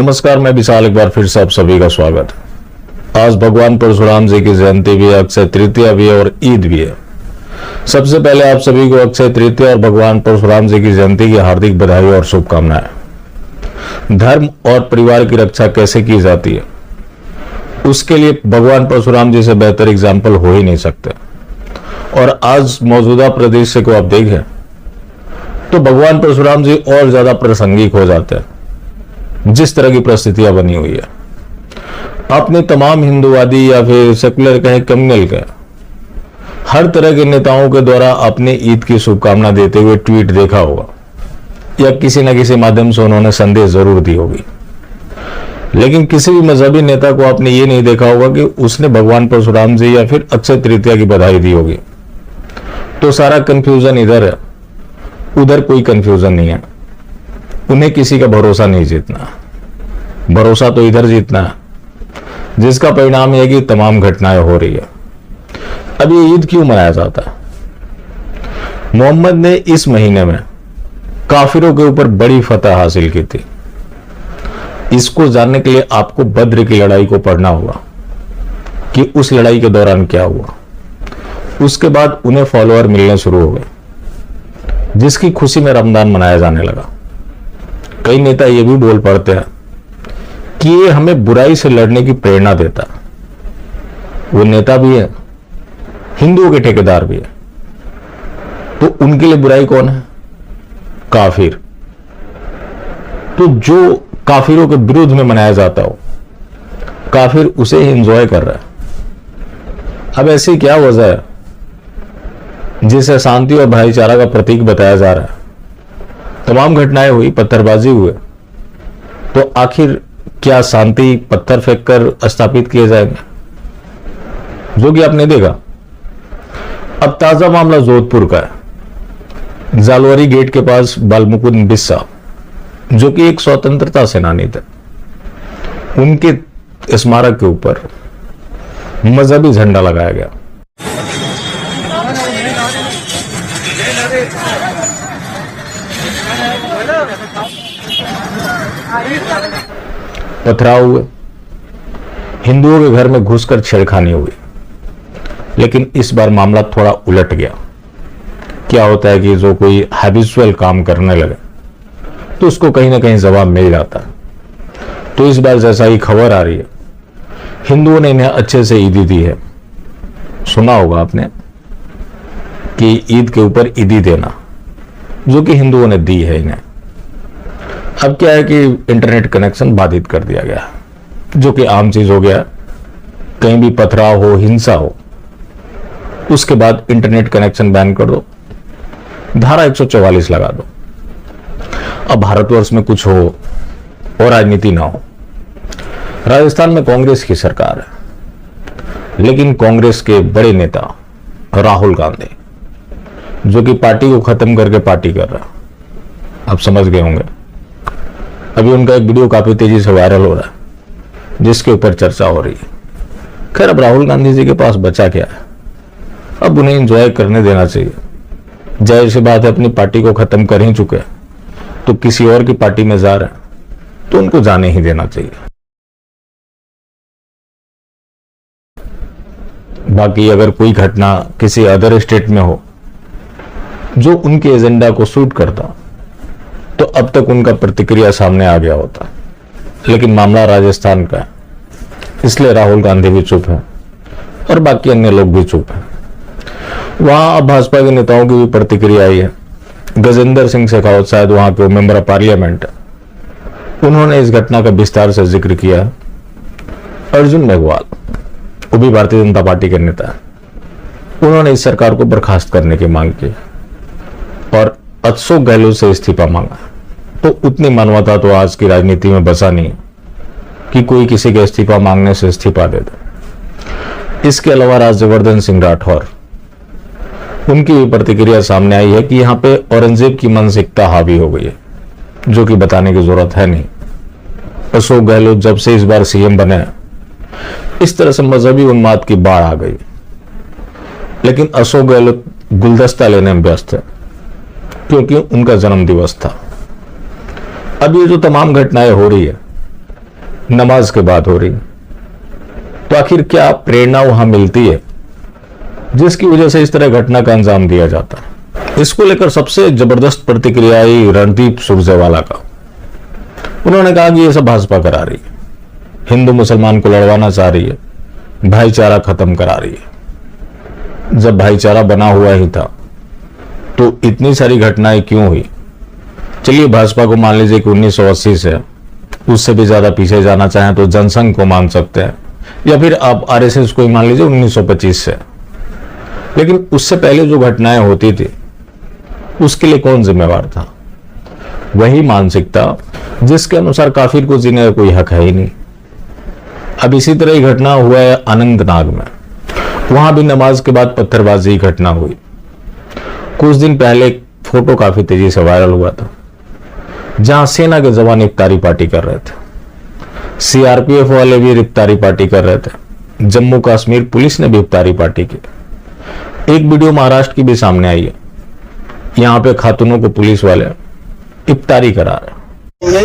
नमस्कार, मैं विशाल। एक बार फिर से आप सभी का स्वागत है। आज भगवान परशुराम जी की जयंती भी है, अक्षय तृतीया भी है और ईद भी है। सबसे पहले आप सभी को अक्षय तृतीया और भगवान परशुराम जी की जयंती की हार्दिक बधाई और शुभकामनाएं। धर्म और परिवार की रक्षा कैसे की जाती है, उसके लिए भगवान परशुराम जी से बेहतर एग्जाम्पल हो ही नहीं सकते। और आज मौजूदा परिदृश्य को आप देखें तो भगवान परशुराम जी और ज्यादा प्रासंगिक हो जाते हैं। जिस तरह की परिस्थितियां बनी हुई है, आपने तमाम हिंदूवादी या फिर सेकुलर कहे, कम्युनल कहे, हर तरह के नेताओं के द्वारा अपने ईद की शुभकामना देते हुए ट्वीट देखा होगा या किसी न किसी माध्यम से उन्होंने संदेश जरूर दी होगी। लेकिन किसी भी मजहबी नेता को आपने ये नहीं देखा होगा कि उसने भगवान परशुराम जी या फिर अक्षय तृतीया की बधाई दी होगी। तो सारा कंफ्यूजन इधर है, उधर कोई कंफ्यूजन नहीं है। उन्हें किसी का भरोसा नहीं जीतना, भरोसा तो इधर जीतना है, जिसका परिणाम यह कि तमाम घटनाएं हो रही है। अब ये ईद क्यों मनाया जाता है? मोहम्मद ने इस महीने में काफिरों के ऊपर बड़ी फतह हासिल की थी। इसको जानने के लिए आपको बद्र की लड़ाई को पढ़ना होगा कि उस लड़ाई के दौरान क्या हुआ। उसके बाद उन्हें फॉलोअर मिलने शुरू हो गए, जिसकी खुशी में रमजान मनाया जाने लगा। कई नेता ये भी बोल पड़ते हैं कि ये हमें बुराई से लड़ने की प्रेरणा देता है। वो नेता भी है, हिंदुओं के ठेकेदार भी है, तो उनके लिए बुराई कौन है? काफिर। तो जो काफिरों के विरुद्ध में मनाया जाता हो, काफिर उसे ही एंजॉय कर रहा है। अब ऐसी क्या वजह है जिसे शांति और भाईचारा का प्रतीक बताया जा रहा है? तमाम घटनाएं हुई, पत्थरबाजी हुए, तो आखिर क्या शांति पत्थर फेंककर स्थापित किए जाएंगे, जो कि आपने देखा। अब ताजा मामला जोधपुर का है। जालवरी गेट के पास बालमुकुंद बिस्सा, जो कि एक स्वतंत्रता सेनानी थे, उनके स्मारक के ऊपर मजहबी झंडा लगाया गया। पथराव हुए, हिंदुओं के घर में घुसकर छेड़खानी हुई। लेकिन इस बार मामला थोड़ा उलट गया। क्या होता है कि जो कोई हैबिचुअल काम करने लगे तो उसको कहीं ना कहीं जवाब मिल जाता है। तो इस बार जैसा ही खबर आ रही है, हिंदुओं ने इन्हें अच्छे से ईदी दी है। सुना होगा आपने कि ईद के ऊपर ईदी देना, जो कि हिंदुओं ने दी है इन्हें। अब क्या है कि इंटरनेट कनेक्शन बाधित कर दिया गया, जो कि आम चीज हो गया। कहीं भी पथराव हो, हिंसा हो, उसके बाद इंटरनेट कनेक्शन बैन कर दो, धारा 144 लगा दो। अब भारतवर्ष में कुछ हो और राजनीति ना हो। राजस्थान में कांग्रेस की सरकार है, लेकिन कांग्रेस के बड़े नेता राहुल गांधी, जो कि पार्टी को खत्म करके पार्टी कर रहा, आप समझ गए होंगे। अभी उनका एक वीडियो काफी तेजी से वायरल हो रहा है, जिसके ऊपर चर्चा हो रही है। खैर, अब राहुल गांधी जी के पास बचा क्या है? अब उन्हें एंजॉय करने देना चाहिए। जाहिर सी बात है, अपनी पार्टी को खत्म कर ही चुके हैं, तो किसी और की पार्टी में जा रहे हैं, तो उनको जाने ही देना चाहिए। बाकी अगर कोई घटना किसी अदर स्टेट में हो जो उनके एजेंडा को सूट करता, तो अब तक उनका प्रतिक्रिया सामने आ गया होता। लेकिन मामला राजस्थान का है, इसलिए राहुल गांधी भी चुप है और बाकी अन्य लोग भी चुप हैं। वहां अब भाजपा के नेताओं की भी प्रतिक्रिया आई है। गजेंद्र सिंह शेखावत, शायद वहां के मेंबर ऑफ पार्लियामेंट, उन्होंने इस घटना का विस्तार से जिक्र किया। अर्जुन मेघवाल, वो भी भारतीय जनता पार्टी के नेता है, उन्होंने इस सरकार को बर्खास्त करने की मांग की और अशोक गहलोत से इस्तीफा मांगा। तो उतनी मानवता तो आज की राजनीति में बचा नहीं कि कोई किसी के इस्तीफा मांगने से इस्तीफा दे दे। इसके अलावा राज्यवर्धन सिंह राठौर, उनकी भी प्रतिक्रिया सामने आई है कि यहां पे औरंगजेब की मानसिकता हावी हो गई है, जो कि बताने की जरूरत है नहीं। अशोक गहलोत जब से इस बार सीएम बने, इस तरह से मजहबी उन्माद की बाढ़ आ गई। लेकिन अशोक गहलोत गुलदस्ता लेने में व्यस्त है, क्योंकि उनका जन्म दिवस था। अब ये जो तमाम घटनाएं हो रही है, नमाज के बाद हो रही। तो आखिर क्या प्रेरणा वहां मिलती है जिसकी वजह से इस तरह घटना का अंजाम दिया जाता है? इसको लेकर सबसे जबरदस्त प्रतिक्रिया आई रणदीप सुरजेवाला का। उन्होंने कहा कि यह सब भाजपा करा रही है, हिंदू मुसलमान को लड़वाना चाह रही है, भाईचारा खत्म करा रही है। जब भाईचारा बना हुआ ही था तो इतनी सारी घटनाएं क्यों हुई? चलिए भाजपा को मान लीजिए कि 1980 से उससे भी ज्यादा पीछे जाना चाहें तो जनसंघ को मान सकते हैं, या फिर आप आरएसएस को ही मान लीजिए 1925 से। लेकिन उससे पहले जो घटनाएं होती थी उसके लिए कौन जिम्मेवार था? वही मानसिकता जिसके अनुसार काफिर को जीने का कोई हक है ही नहीं। अब इसी तरह ही घटना हुआ है अनंतनाग में। वहां भी नमाज के बाद पत्थरबाजी की घटना हुई। कुछ दिन पहले एक फोटो काफी तेजी से वायरल हुआ था जहां सेना के जवान इफ्तारी पार्टी कर रहे थे, सीआरपीएफ वाले भी इफ्तारी पार्टी कर रहे थे, जम्मू कश्मीर पुलिस ने भी इफ्तारी पार्टी की। एक वीडियो महाराष्ट्र की भी सामने आई है, यहां पे खातूनों को पुलिस वाले इफ्तारी करा रहे।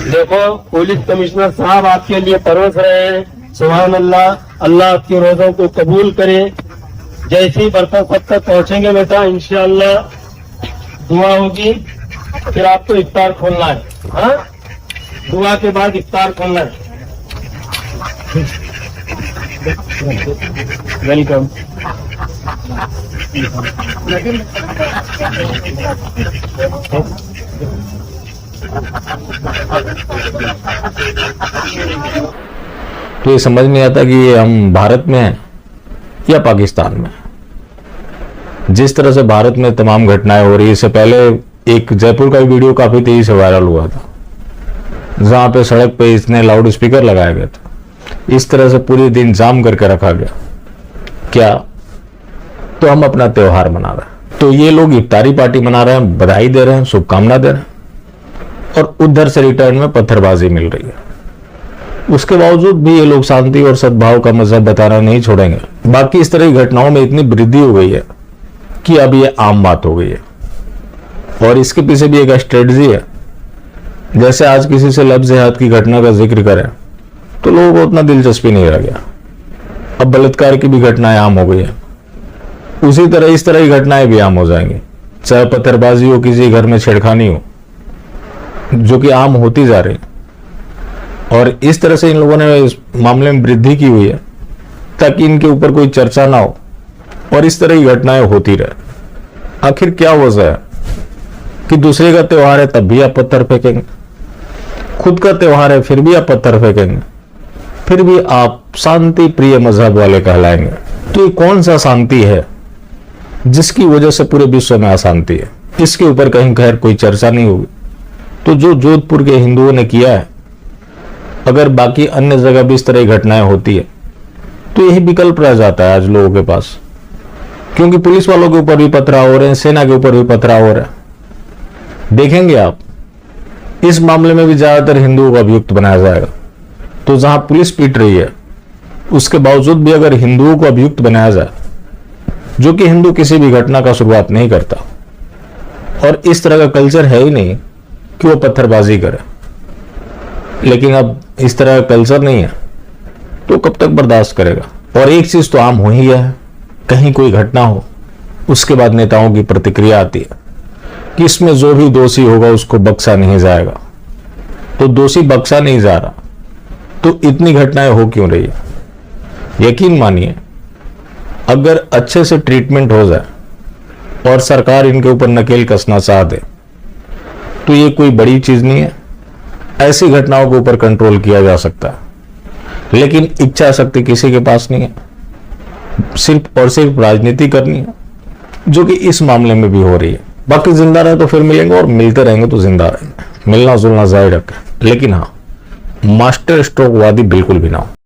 देखो पुलिस कमिश्नर साहब आपके लिए परोस रहे हैं। सुभान अल्लाह, अल्लाह आपके रोजों को कबूल करे। जैसे ही बर्तन सब तक पहुंचेंगे बेटा इंशाअल्लाह दुआ होगी, फिर आपको इफ्तार खोलना है। हाँ, दुआ के बाद इफ्तार खोलना है। वेलकम। तो ये समझ नहीं आता कि हम भारत में हैं या पाकिस्तान में। जिस तरह से भारत में तमाम घटनाएं हो रही है, इससे पहले एक जयपुर का वीडियो काफी तेजी से वायरल हुआ था जहां पे सड़क पे इतने लाउड स्पीकर लगाए गए थे, इस तरह से पूरे दिन जाम करके रखा गया। क्या तो हम अपना त्योहार मना रहे हैं, तो ये लोग इफ्तारी पार्टी मना रहे हैं, बधाई दे रहे हैं, शुभकामना दे रहे हैं, और उधर से रिटर्न में पत्थरबाजी मिल रही है। उसके बावजूद भी ये लोग शांति और सद्भाव का मजहब बताना नहीं छोड़ेंगे। बाकी इस तरह की घटनाओं में इतनी वृद्धि हो गई है कि अब ये आम बात हो गई है, और इसके पीछे भी एक स्ट्रेटजी है। जैसे आज किसी से लफ्ज़ जिहाद की घटना का जिक्र करें तो लोगों को उतना दिलचस्पी नहीं रह गया। अब बलात्कार की भी घटनाएं आम हो गई है, उसी तरह इस तरह की घटनाएं भी आम हो जाएंगी। चाहे पत्थरबाजी हो, किसी घर में छेड़खानी हो, जो कि आम होती जा रही। और इस तरह से इन लोगों ने इस मामले में वृद्धि की हुई है ताकि इनके ऊपर कोई चर्चा ना हो और इस तरह की घटनाएं होती रहे। आखिर क्या वजह है कि दूसरे का त्योहार है तब भी आप पत्थर फेंकेंगे, खुद का त्योहार है फिर भी आप पत्थर फेंकेंगे, फिर भी आप शांति प्रिय मजहब वाले कहलाएंगे? तो ये कौन सा शांति है जिसकी वजह से पूरे विश्व में अशांति है? इसके ऊपर कहीं खैर कोई चर्चा नहीं होगी। तो जो जोधपुर के हिंदुओं ने किया है, अगर बाकी अन्य जगह भी इस तरह की घटनाएं होती है तो यही विकल्प रह जाता है आज लोगों के पास, क्योंकि पुलिस वालों के ऊपर भी पथराव हो रहे हैं, सेना के ऊपर भी पथराव हो रहा है। देखेंगे आप इस मामले में भी ज्यादातर हिंदुओं को अभियुक्त बनाया जाएगा। तो जहां पुलिस पीट रही है उसके बावजूद भी अगर हिंदुओं को अभियुक्त बनाया जाए, जो कि हिंदू किसी भी घटना का शुरुआत नहीं करता और इस तरह का कल्चर है ही नहीं कि वो पत्थरबाजी करे, लेकिन अब इस तरह का कल्चर नहीं है तो कब तक बर्दाश्त करेगा? और एक चीज तो आम हो ही है, कहीं कोई घटना हो उसके बाद नेताओं की प्रतिक्रिया आती है कि इसमें जो भी दोषी होगा उसको बख्शा नहीं जाएगा। तो दोषी बख्शा नहीं जा रहा तो इतनी घटनाएं हो क्यों रही है? यकीन मानिए, अगर अच्छे से ट्रीटमेंट हो जाए और सरकार इनके ऊपर नकेल कसना चाह दे तो ये कोई बड़ी चीज नहीं है। ऐसी घटनाओं के ऊपर कंट्रोल किया जा सकता है, लेकिन इच्छा शक्ति किसी के पास नहीं है। सिर्फ और सिर्फ राजनीति करनी है, जो कि इस मामले में भी हो रही है। बाकी जिंदा रहे तो फिर मिलेंगे, और मिलते रहेंगे तो जिंदा रहेंगे। मिलना जुलना जाहिर रखें, लेकिन हाँ, मास्टर स्ट्रोक वादी बिल्कुल भी ना हो।